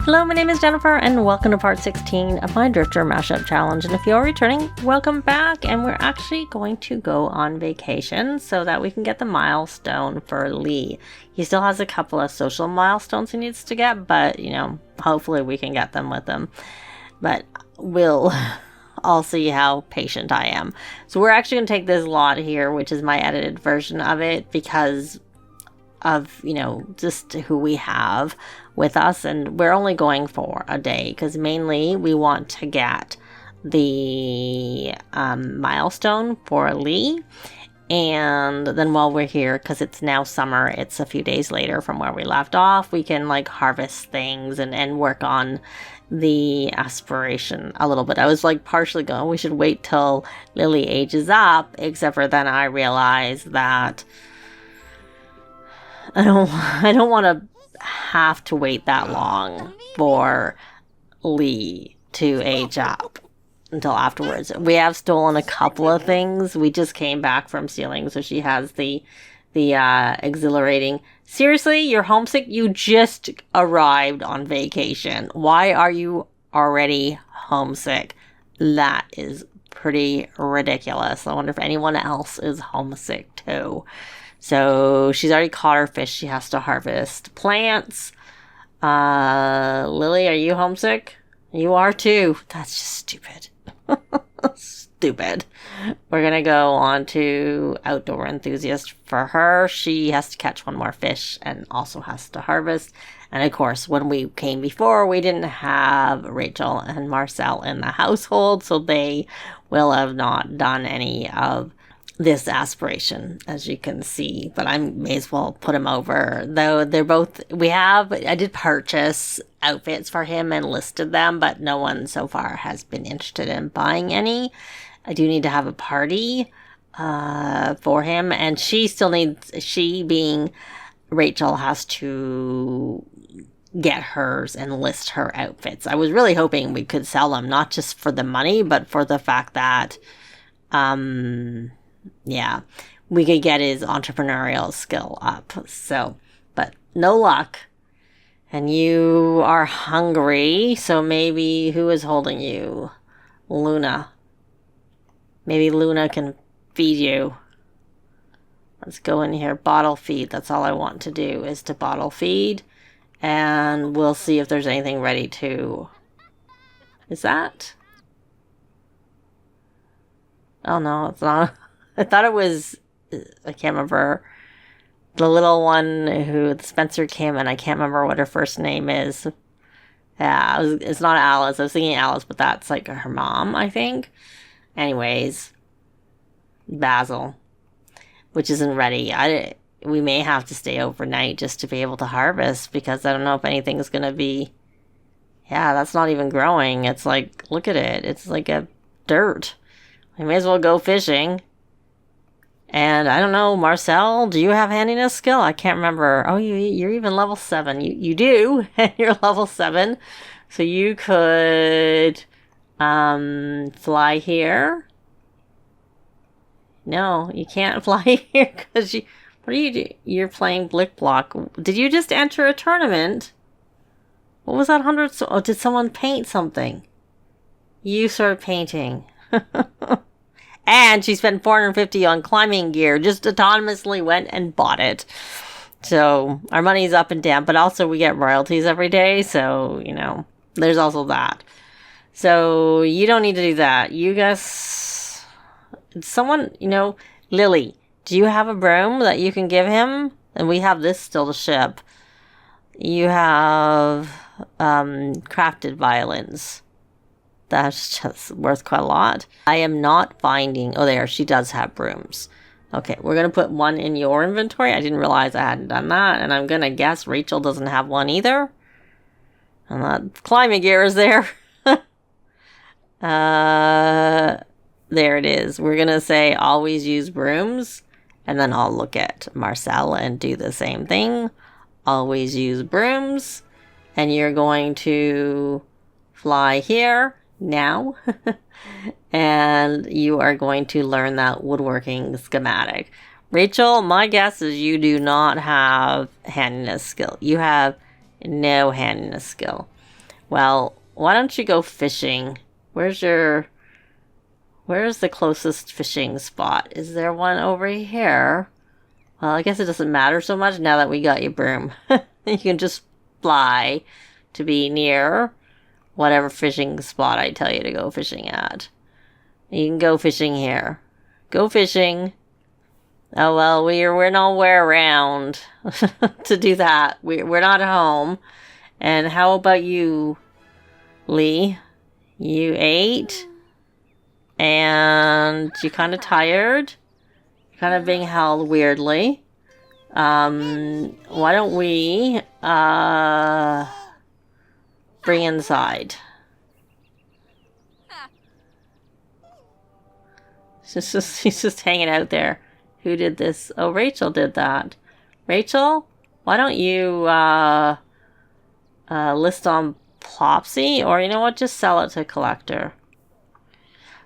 Hello, my name is Jennifer, and welcome to part 16 of my Drifter Mashup challenge. And if you're returning, welcome back. And we're actually going to go on vacation so that we can get the milestone for Lee. He still has a couple of social milestones he needs to get, but, hopefully we can get them with him. But we'll all see how patient I am. So we're actually going to take this lot here, which is my edited version of it, because of, just who we have with us, and we're only going for a day because mainly we want to get the milestone for Lee, and then while we're here, because it's now summer, it's a few days later from where we left off, we can harvest things and work on the aspiration a little bit. I was partially going, we should wait till Lily ages up, except for then I realized that I don't want to have to wait that long for Lee to age up until afterwards. We have stolen a couple of things. We just came back from sealing, so she has the exhilarating. Seriously, you're homesick? You just arrived on vacation. Why are you already homesick? That is pretty ridiculous. I wonder if anyone else is homesick too. So she's already caught her fish. She has to harvest plants. Lily, are you homesick? You are too. That's just stupid. Stupid. We're going to go on to outdoor enthusiast for her. She has to catch one more fish and also has to harvest. And of course, when we came before, we didn't have Rachel and Marcel in the household, so they will have not done any of this aspiration, as you can see, but I may as well put him over, though they're both, I did purchase outfits for him and listed them, but no one so far has been interested in buying any. I do need to have a party for him, and she being Rachel has to get hers and list her outfits. I was really hoping we could sell them, not just for the money, but for the fact that we could get his entrepreneurial skill up. So, but no luck. And you are hungry, so maybe who is holding you? Luna. Maybe Luna can feed you. Let's go in here. Bottle feed. That's all I want to do is to bottle feed. And we'll see if there's anything ready to... Is that? Oh no, it's not. I thought it was, I can't remember, the little one who Spencer came and I can't remember what her first name is. Yeah, it's not Alice. I was thinking Alice, but that's her mom, I think. Anyways, Basil, which isn't ready. We may have to stay overnight just to be able to harvest, because I don't know if anything's going to be, that's not even growing. It's look at it. It's a dirt. We may as well go fishing. And I don't know, Marcel, do you have handiness skill? I can't remember. Oh, you're even level 7. You do, and you're level 7. So you could fly here. No, you can't fly here because what do you do? You're playing Blick Block. Did you just enter a tournament? What was that 100? Oh, did someone paint something? You started painting. And she spent $450 on climbing gear, just autonomously went and bought it. So our money's up and down, but also we get royalties every day. So, there's also that. So you don't need to do that. You guys, someone, Lily, do you have a broom that you can give him? And we have this still to ship. You have crafted violins. That's just worth quite a lot. I am not finding... Oh, there. She does have brooms. Okay, we're going to put one in your inventory. I didn't realize I hadn't done that. And I'm going to guess Rachel doesn't have one either. And that climbing gear is there. There it is. We're going to say always use brooms. And then I'll look at Marcel and do the same thing. Always use brooms. And you're going to fly here. Now and you are going to learn that woodworking schematic. Rachel, my guess is you do not have handiness skill. You have no handiness skill. Well, why don't you go fishing? Where's the closest fishing spot? Is there one over here? Well, I guess it doesn't matter so much now that we got your broom. You can just fly to be near whatever fishing spot I tell you to go fishing at. You can go fishing here. Go fishing. Oh, well, we're nowhere around to do that. We're not home. And how about you, Lee? You ate? And you're kind of tired? Kind of being held weirdly. Why don't we bring inside? He's just hanging out there. Who did this? Oh, Rachel did that. Rachel, why don't you list on Plopsy, or you know what, just sell it to collector.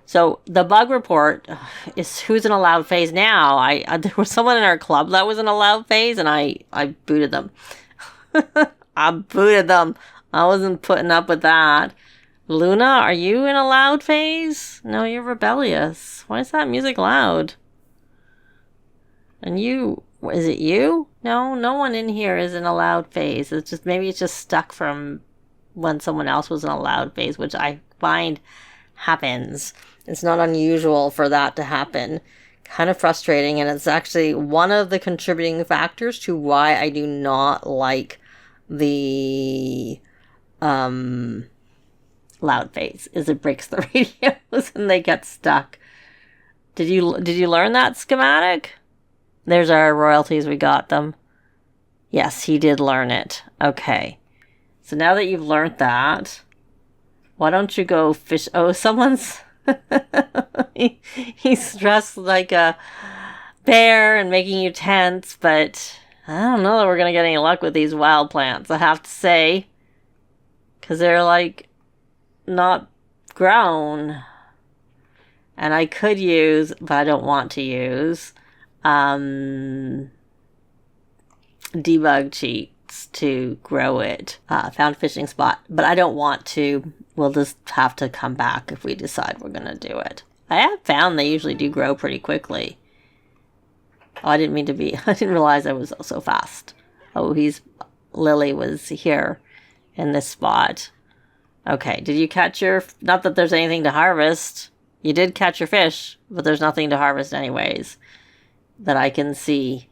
So the bug report is who's in a loud phase now. There was someone in our club that was in a loud phase, and I booted them. I booted them. I wasn't putting up with that. Luna, are you in a loud phase? No, you're rebellious. Why is that music loud? And you, is it you? No, no one in here is in a loud phase. It's just, maybe it's just stuck from when someone else was in a loud phase, which I find happens. It's not unusual for that to happen. Kind of frustrating, and it's actually one of the contributing factors to why I do not like the loud phase, is it breaks the radios and they get stuck. Did you learn that schematic? There's our royalties, we got them. Yes, he did learn it. Okay. So now that you've learned that, why don't you go fish? Oh, someone's he's dressed like a bear and making you tense, but I don't know that we're gonna get any luck with these wild plants, I have to say, because they're like not grown, and I could use, but I don't want to use debug cheats to grow it. Found a fishing spot, but I don't want to. We'll just have to come back if we decide we're gonna do it. I have found they usually do grow pretty quickly. Oh, I didn't mean to be. I didn't realize I was so fast. Oh, Lily was here in this spot. Okay, did you catch your... Not that there's anything to harvest. You did catch your fish, but there's nothing to harvest anyways that I can see.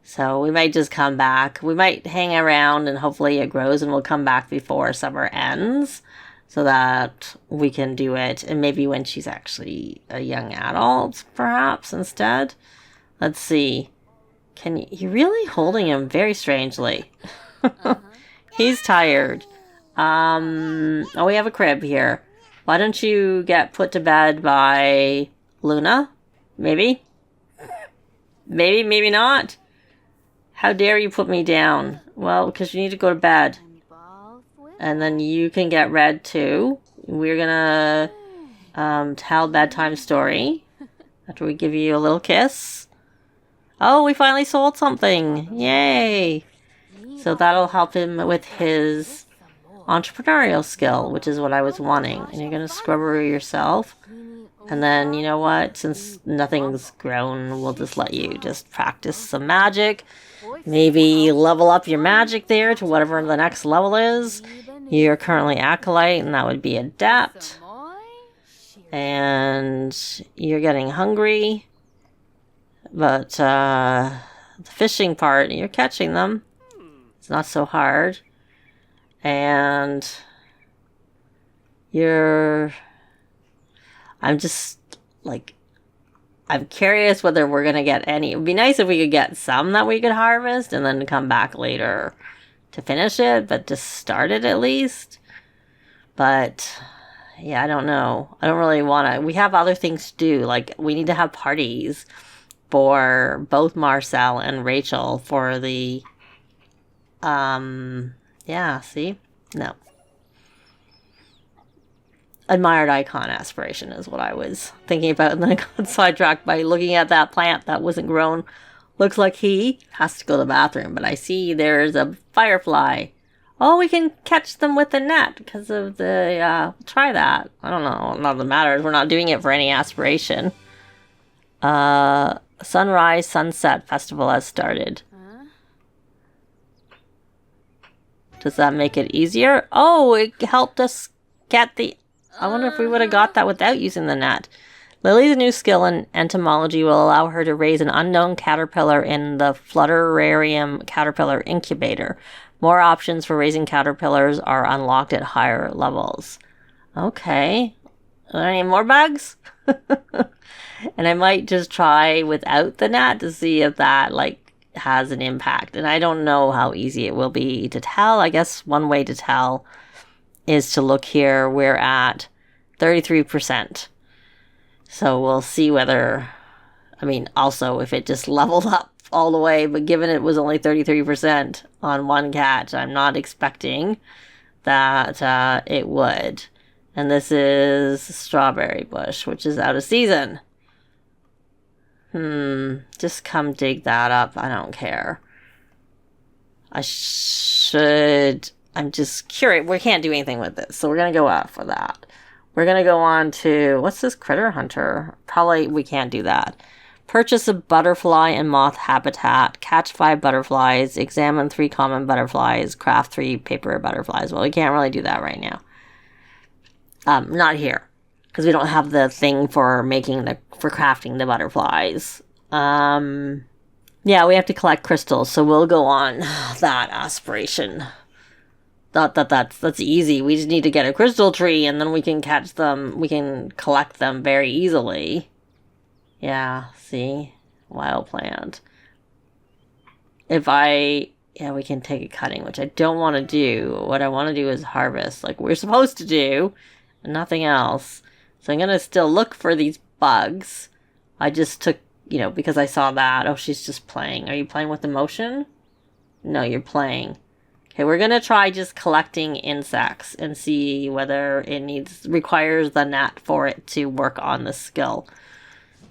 So we might just come back. We might hang around and hopefully it grows and we'll come back before summer ends so that we can do it. And maybe when she's actually a young adult, perhaps, instead. Let's see. You're really holding him very strangely. He's tired. Oh, we have a crib here. Why don't you get put to bed by Luna? Maybe? Maybe not. How dare you put me down? Well, because you need to go to bed. And then you can get read too. We're gonna tell bedtime story after we give you a little kiss. Oh, we finally sold something. Yay. So that'll help him with his entrepreneurial skill, which is what I was wanting. And you're going to scrubber yourself. And then, you know what? Since nothing's grown, we'll just let you just practice some magic. Maybe level up your magic there to whatever the next level is. You're currently Acolyte, and that would be Adept. And you're getting hungry. But the fishing part, you're catching them. It's not so hard. And I'm just like, I'm curious whether we're going to get any. It would be nice if we could get some that we could harvest and then come back later to finish it, but to start it at least. But yeah, I don't know. I don't really want to. We have other things to do. Like, we need to have parties for both Marcel and Rachel for the, yeah, see? No. Admired icon aspiration is what I was thinking about, and then I got sidetracked by looking at that plant that wasn't grown. Looks like he has to go to the bathroom, but I see there's a firefly. Oh, we can catch them with the net because of the, try that. I don't know. Not that matters. We're not doing it for any aspiration. Sunrise Sunset Festival has started. Does that make it easier? Oh, it helped us get the... I wonder if we would have got that without using the net. Lily's new skill in entomology will allow her to raise an unknown caterpillar in the Flutterarium Caterpillar Incubator. More options for raising caterpillars are unlocked at higher levels. Okay. Are there any more bugs? And I might just try without the net to see if that, like, has an impact. And I don't know how easy it will be to tell. I guess one way to tell is to look here. We're at 33%. So we'll see whether, I mean, also if it just leveled up all the way, but given it was only 33% on one catch, I'm not expecting that it would. And this is Strawberry Bush, which is out of season. Just come dig that up. I don't care. I'm just curious. We can't do anything with this, so we're going to go out for that. We're going to go on to, what's this Critter Hunter? Probably we can't do that. Purchase a butterfly and moth habitat. Catch 5 butterflies. Examine 3 common butterflies. Craft 3 paper butterflies. Well, we can't really do that right now. Not here. Because we don't have the thing for crafting the butterflies. Yeah, we have to collect crystals, so we'll go on that aspiration. Not that that's easy. We just need to get a crystal tree, and then we can catch them. We can collect them very easily. Yeah, see? Wild plant. Yeah, we can take a cutting, which I don't want to do. What I want to do is harvest, like we're supposed to do, and nothing else. So I'm going to still look for these bugs. I just took, because I saw that. Oh, she's just playing. Are you playing with emotion? No, you're playing. Okay, we're going to try just collecting insects and see whether it requires the net for it to work on the skill.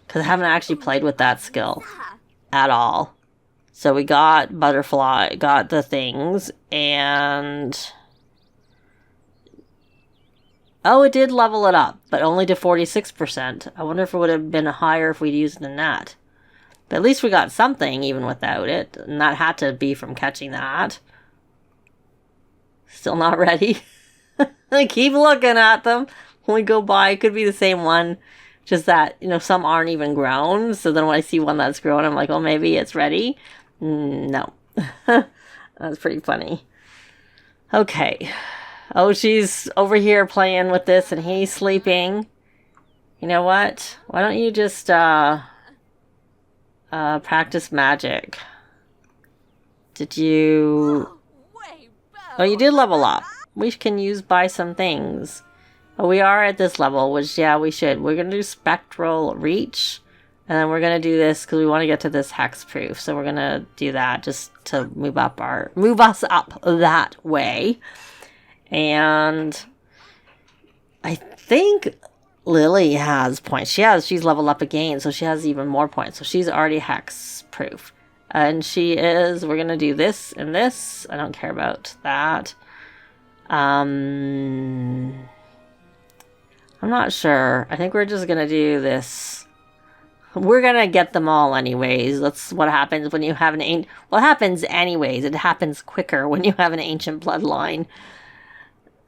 Because I haven't actually played with that skill at all. So we got butterfly, got the things, and... Oh, it did level it up, but only to 46%. I wonder if it would have been higher if we'd used the net. But at least we got something even without it. And that had to be from catching that. Still not ready. I keep looking at them when we go by. It could be the same one. Just that, some aren't even grown. So then when I see one that's grown, I'm like, oh, maybe it's ready. No. That's pretty funny. Okay. Oh, she's over here playing with this and he's sleeping. You know what? Why don't you just practice magic? Did you... Oh, you did level up. We can buy some things. Oh, we are at this level, which, yeah, we should. We're going to do Spectral Reach. And then we're going to do this because we want to get to this hexproof. So we're going to do that just to move us up that way. And I think Lily has points. She's leveled up again, so she has even more points. So she's already hex proof. And we're going to do this and this. I don't care about that. I'm not sure. I think we're just going to do this. We're going to get them all anyways. That's what happens when you have an ancient... Well, it happens anyways. It happens quicker when you have an ancient bloodline.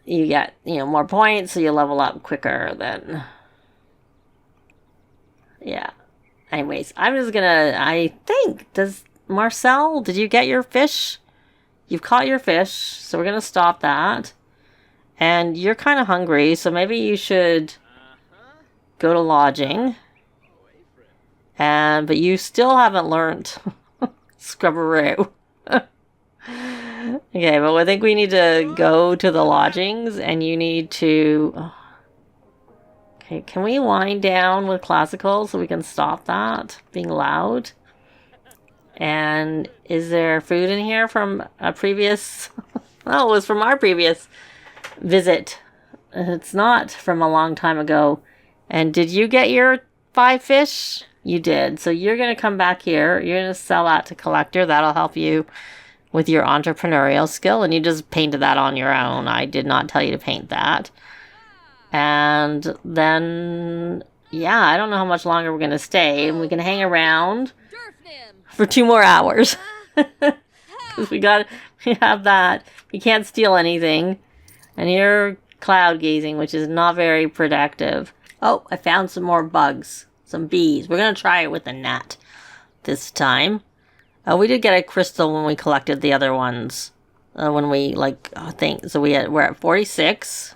You get, more points, so you level up quicker then. Yeah. Anyways, I'm just gonna... I think... Marcel, did you get your fish? You've caught your fish, so we're gonna stop that. And you're kind of hungry, so maybe you should go to lodging. But you still haven't learned Scrubberoo. Okay, but I think we need to go to the lodgings, and you need to... Okay, can we wind down with classical so we can stop that being loud? And is there food in here from a previous... Oh, it was from our previous visit. It's not from a long time ago. And did you get your 5 fish? You did. So you're going to come back here. You're going to sell that to collector. That'll help you with your entrepreneurial skill, and you just painted that on your own. I did not tell you to paint that. And then, yeah, I don't know how much longer we're going to stay, and we can hang around for 2 more hours. Because we have that. We can't steal anything. And you're cloud gazing, which is not very productive. Oh, I found some more bugs. Some bees. We're going to try it with a net this time. We did get a crystal when we collected the other ones. When we, so we're at 46.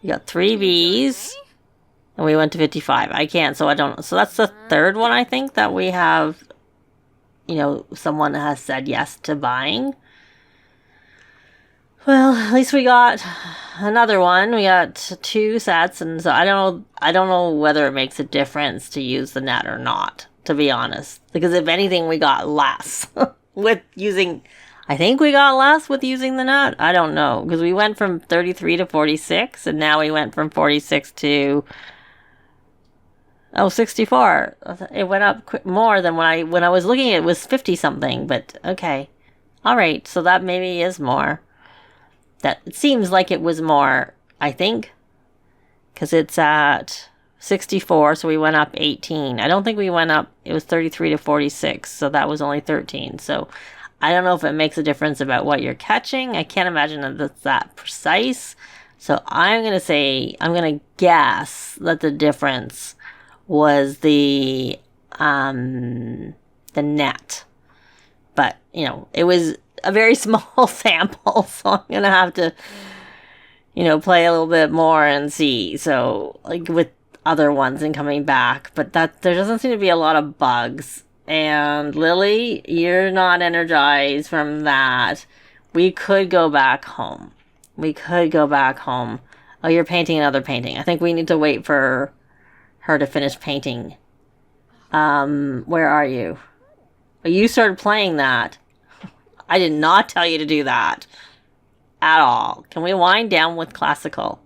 You got 3 bees. And we went to 55. I can't, so I don't. So that's the third one, I think, that we have, someone has said yes to buying. Well, at least we got another one. We got 2 sets, and so I don't know whether it makes a difference to use the net or not, to be honest. Because if anything, we got less with using. I think we got less with using the net. I don't know, because we went from 33 to 46, and now we went from 46 to 64. It went up more than when I was looking at it, was 50 something. But okay, all right. So that maybe is more. That it seems like it was more, I think, because it's at 64, so we went up 18. I don't think we went up, it was 33 to 46, so that was only 13. So I don't know if it makes a difference about what you're catching. I can't imagine that that's that precise. So I'm going to guess that the difference was the net. But, it was a very small sample, so I'm going to have to, play a little bit more and see. So, with other ones and coming back. But there doesn't seem to be a lot of bugs. And Lily, you're not energized from that. We could go back home. Oh, you're painting another painting. I think we need to wait for her to finish painting. Where are you? Oh, you started playing that. I did not tell you to do that at all. Can we wind down with classical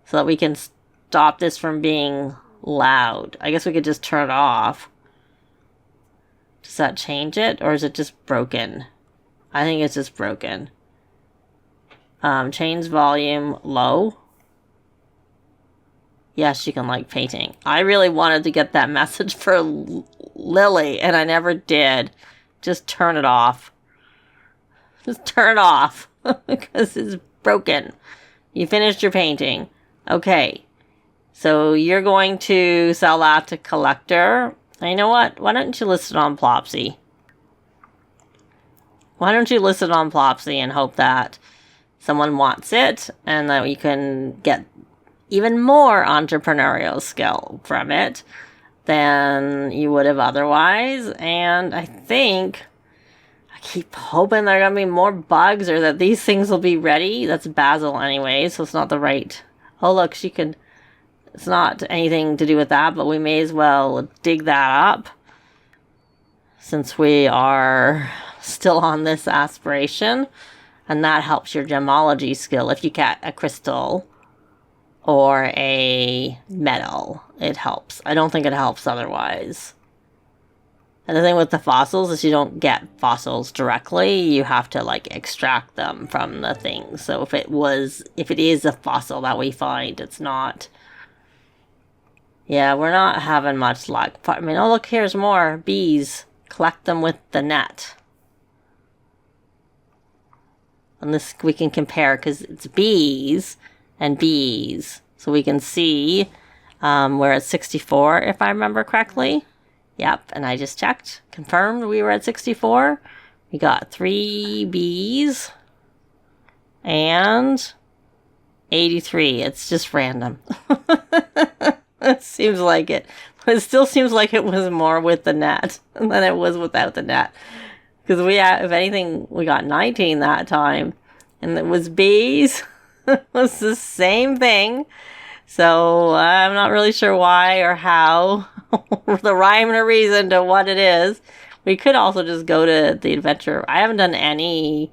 so that we can stop this from being loud? I guess we could just turn it off. Does that change it, or is it just broken? I think it's just broken. Change volume low. Yes, you can like painting. I really wanted to get that message for Lily, and I never did. Just turn it off. Just turn it off because it's broken. You finished your painting. Okay. So you're going to sell that to collector. And you know what? Why don't you list it on Plopsy? Why don't you list it on Plopsy and hope that someone wants it and that you can get even more entrepreneurial skill from it than you would have otherwise. And I keep hoping there are going to be more bugs or that these things will be ready. That's Basil anyway, so it's not the right. Oh, look, it's not anything to do with that, but we may as well dig that up since we are still on this aspiration. And that helps your gemology skill. If you get a crystal or a metal, it helps. I don't think it helps otherwise. And the thing with the fossils is you don't get fossils directly. You have to extract them from the thing. So if it is a fossil that we find, it's not. Yeah, we're not having much luck. I mean, oh look, here's more bees. Collect them with the net. And this we can compare because it's bees and bees. So we can see we're at 64 if I remember correctly. Yep, and I just checked. Confirmed we were at 64. We got 3 bees. And 83. It's just random. It seems like it. But it still seems like it was more with the net than it was without the net. Because if anything, we got 19 that time. And it was bees. It was the same thing. So I'm not really sure why or how. The rhyme and a reason to what it is. We could also just go to the adventure. I haven't done any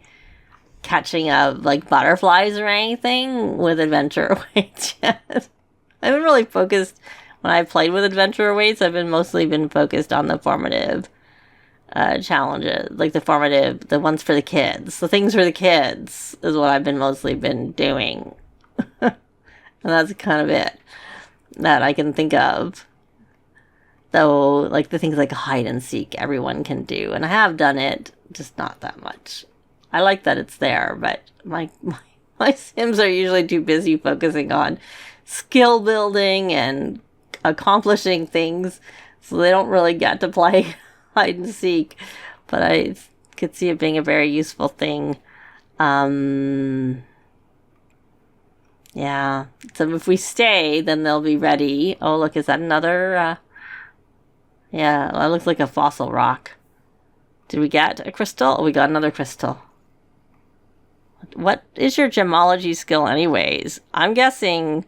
catching of butterflies or anything with adventure awaits yet. I haven't really focused. when I've played with adventure weights, I've mostly been focused on the formative challenges, like the ones for the kids. The things for the kids is what I've mostly been doing. And that's kind of it that I can think of. Though, like the things like hide and seek, everyone can do. And I have done it, just not that much. I like that it's there, but my Sims are usually too busy focusing on skill building and accomplishing things, so they don't really get to play hide and seek. But I could see it being a very useful thing. Yeah. So if we stay, then they'll be ready. Oh, look, is that another? Yeah, that looks like a fossil rock. Did we get a crystal? Oh, we got another crystal. What is your gemology skill anyways? I'm guessing,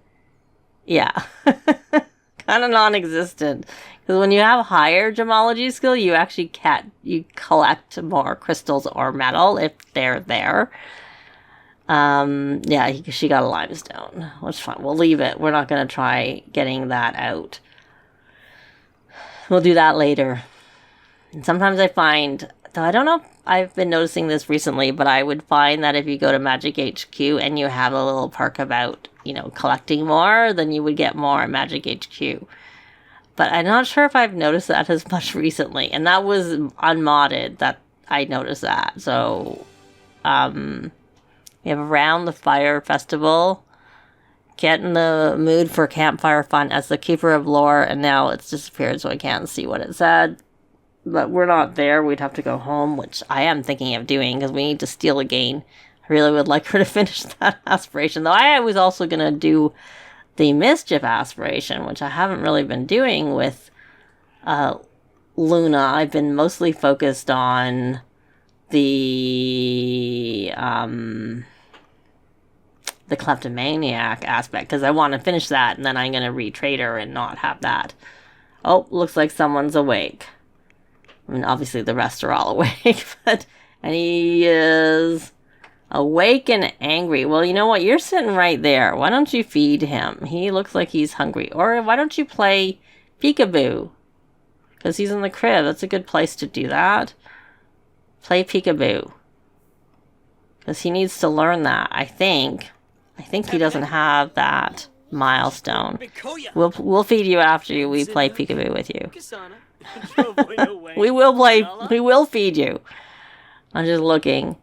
yeah, kind of non-existent. Because when you have higher gemology skill, you actually collect more crystals or metal if they're there. Yeah, she got a limestone. Which fine. We'll leave it. We're not going to try getting that out. We'll do that later. And sometimes I find, though I don't know if I've been noticing this recently, but I would find that if you go to Magic HQ and you have a little perk about, collecting more, then you would get more at Magic HQ. But I'm not sure if I've noticed that as much recently. And that was unmodded that I noticed that. So, we have Around the Fire Festival. Get in the mood for campfire fun as the keeper of lore, and now it's disappeared, so I can't see what it said. But we're not there. We'd have to go home, which I am thinking of doing because we need to steal again. I really would like her to finish that aspiration, though I was also going to do the mischief aspiration, which I haven't really been doing with Luna. I've been mostly focused on the kleptomaniac aspect, because I want to finish that, and then I'm going to retrade her and not have that. Oh, looks like someone's awake. I mean, obviously the rest are all awake, and he is awake and angry. Well, you know what? You're sitting right there. Why don't you feed him? He looks like he's hungry. Or why don't you play peekaboo? Because he's in the crib. That's a good place to do that. Play peekaboo. Because he needs to learn that, I think. I think he doesn't have that milestone. We'll feed you after we play peekaboo with you. We will feed you. I'm just looking.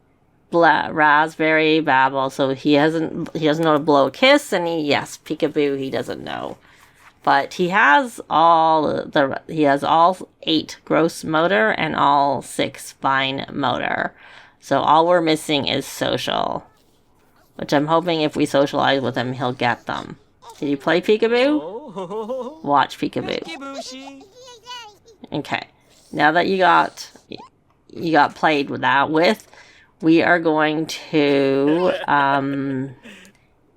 Raspberry Babble. So he doesn't know how to blow a kiss, and peekaboo he doesn't know. But he has all 8 gross motor and all 6 fine motor. So all we're missing is social. Which I'm hoping if we socialize with him, he'll get them. Did you play peekaboo? Watch peekaboo. Okay. Now that you got played with that we are going to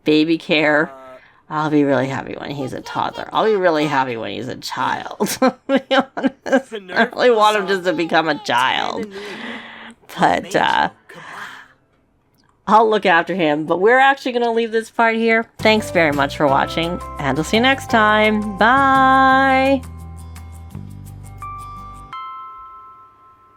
baby care. I'll be really happy when he's a toddler. I'll be really happy when he's a child. To be honest. I really want him just to become a child. But I'll look after him. But we're actually going to leave this part here. Thanks very much for watching, and I'll see you next time. Bye!